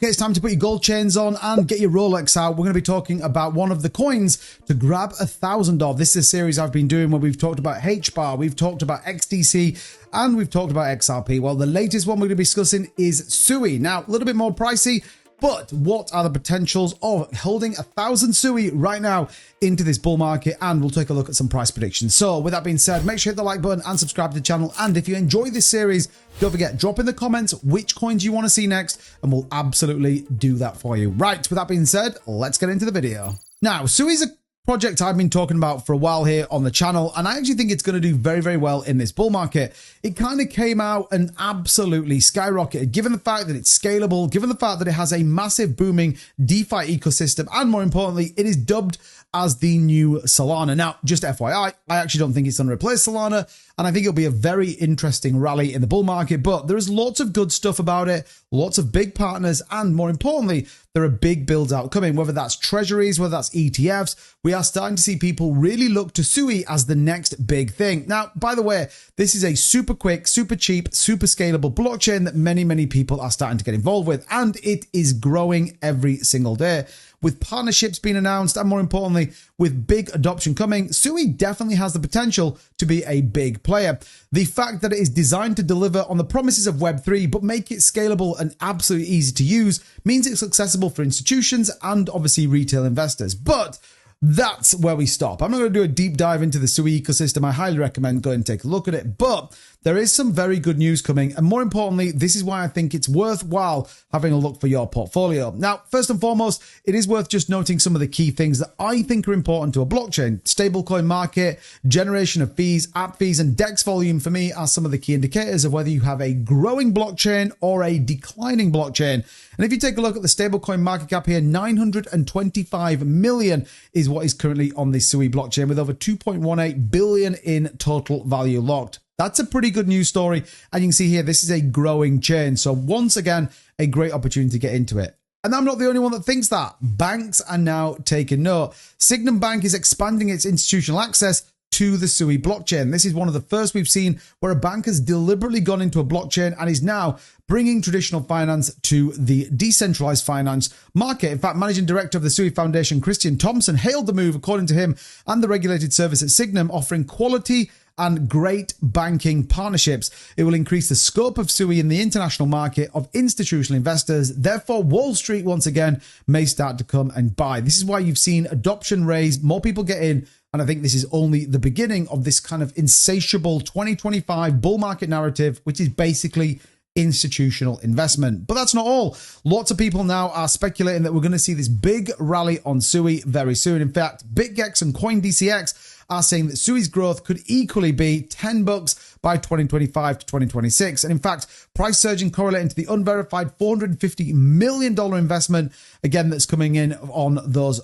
Okay, it's time to put your gold chains on and get your Rolex out. We're going to be talking about one of the coins to grab 1,000 of. This is a series I've been doing where we've talked about HBAR, we've talked about XDC, and we've talked about XRP. Well, the latest one we're going to be discussing is SUI. Now, a little bit more pricey, but what are the potentials of holding 1,000 SUI right now into this bull market? And we'll take a look at some price predictions. So with that being said, make sure you hit the like button and subscribe to the channel. And if you enjoy this series, don't forget, drop in the comments which coins you want to see next, and we'll absolutely do that for you. Right, with that being said, let's get into the video. Now, SUI is a project I've been talking about for a while here on the channel, and I actually think it's going to do very, very well in this bull market. It kind of came out and absolutely skyrocketed, given the fact that it's scalable, given the fact that it has a massive booming DeFi ecosystem, and more importantly, it is dubbed as the new Solana. Now, just FYI, I actually don't think it's going to replace Solana, and I think it'll be a very interesting rally in the bull market, but there is lots of good stuff about it, lots of big partners, and more importantly, there are big builds out coming, whether that's treasuries, whether that's ETFs. We are starting to see people really look to SUI as the next big thing. Now, by the way, this is a super quick, super cheap, super scalable blockchain that many, many people are starting to get involved with, and it is growing every single day. With partnerships being announced, and more importantly, with big adoption coming, SUI definitely has the potential to be a big player. The fact that it is designed to deliver on the promises of Web3, but make it scalable and absolutely easy to use, means it's accessible for institutions and obviously retail investors. But that's where we stop. I'm not going to do a deep dive into the SUI ecosystem. I highly recommend going and take a look at it, but there is some very good news coming. And more importantly, this is why I think it's worthwhile having a look for your portfolio. Now, first and foremost, it is worth just noting some of the key things that I think are important to a blockchain. Stablecoin market, generation of fees, app fees, and DEX volume for me are some of the key indicators of whether you have a growing blockchain or a declining blockchain. And if you take a look at the stablecoin market cap here, 925 million is what is currently on the SUI blockchain, with over 2.18 billion in total value locked. That's a pretty good news story. And you can see here, this is a growing chain. So once again, a great opportunity to get into it. And I'm not the only one that thinks that. Banks are now taking note. Sygnum Bank is expanding its institutional access to the SUI blockchain. This is one of the first we've seen where a bank has deliberately gone into a blockchain and is now bringing traditional finance to the decentralized finance market. In fact, Managing Director of the SUI Foundation, Christian Thompson, hailed the move, according to him, and the regulated service at Sygnum, offering quality and great banking partnerships. It will increase the scope of SUI in the international market of institutional investors. Therefore, Wall Street, once again, may start to come and buy. This is why you've seen adoption raise, more people get in, and I think this is only the beginning of this kind of insatiable 2025 bull market narrative, which is basically institutional investment. But that's not all. Lots of people now are speculating that we're going to see this big rally on SUI very soon. In fact, BitGex and CoinDCX are saying that SUI's growth could equally be $10 by 2025 to 2026. And in fact, price surging correlating to the unverified $450 million investment, again, that's coming in on those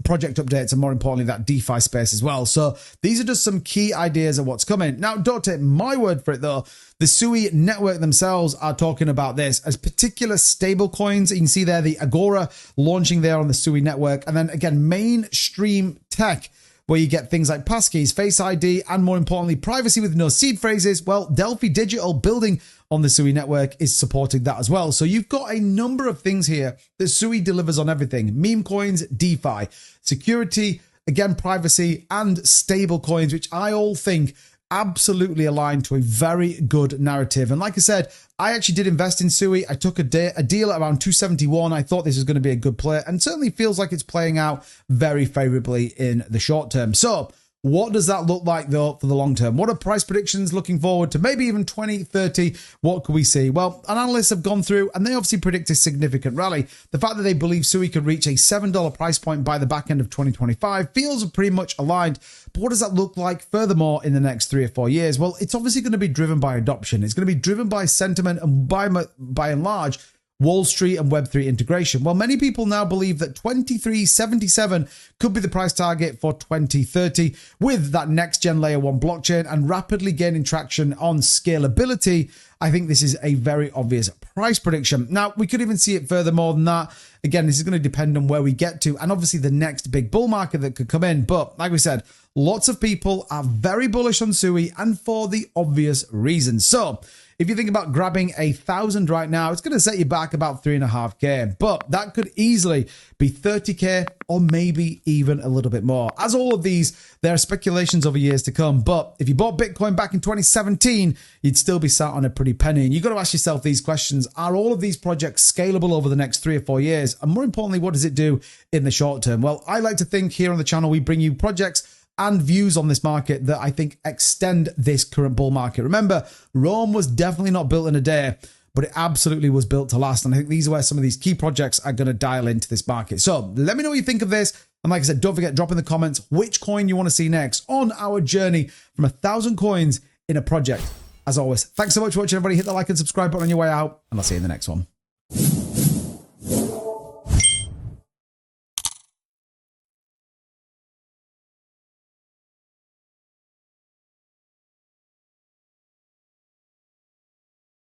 project updates, and more importantly, that DeFi space as well. So these are just some key ideas of what's coming. Now, don't take my word for it, though. The SUI network themselves are talking about this as particular stable coins. You can see there the Agora launching there on the SUI network. And then again, mainstream tech, where you get things like passkeys, Face ID, and more importantly, privacy with no seed phrases. Well, Delphi Digital, building on the SUI network, is supporting that as well. So you've got a number of things here that SUI delivers on everything. Memecoins, DeFi, security, again, privacy, and stable coins, which I all think absolutely aligned to a very good narrative. And like I said, I actually did invest in SUI. I took a deal at around 271. I thought this was going to be a good play, and certainly feels like it's playing out very favorably in the short term. So what does that look like, though, for the long term? What are price predictions looking forward to maybe even 2030? What could we see? Well, analysts have gone through, and they obviously predict a significant rally. The fact that they believe SUI could reach a $7 price point by the back end of 2025 feels pretty much aligned. But what does that look like furthermore in the next 3 or 4 years? Well, it's obviously going to be driven by adoption. It's going to be driven by sentiment and by and large, Wall Street and Web3 integration. Well, many people now believe that 2377 could be the price target for 2030 with that next gen layer 1 blockchain and rapidly gaining traction on scalability. I think this is a very obvious price prediction. Now, we could even see it further more than that. Again, this is going to depend on where we get to and obviously the next big bull market that could come in. But like we said, lots of people are very bullish on SUI, and for the obvious reasons. So if you think about grabbing 1,000 right now, it's going to set you back about 3.5K, but that could easily be 30K or maybe even a little bit more. As all of these, there are speculations over years to come, but if you bought Bitcoin back in 2017, you'd still be sat on a pretty penny. And you've got to ask yourself these questions. Are all of these projects scalable over the next 3 or 4 years? And more importantly, what does it do in the short term? Well, I like to think here on the channel, we bring you projects and views on this market that I think extend this current bull market. Remember, Rome was definitely not built in a day, but it absolutely was built to last. And I think these are where some of these key projects are going to dial into this market. So let me know what you think of this. And like I said, don't forget, drop in the comments which coin you want to see next on our journey from 1,000 coins in a project. As always, thanks so much for watching, everybody. Hit the like and subscribe button on your way out, and I'll see you in the next one.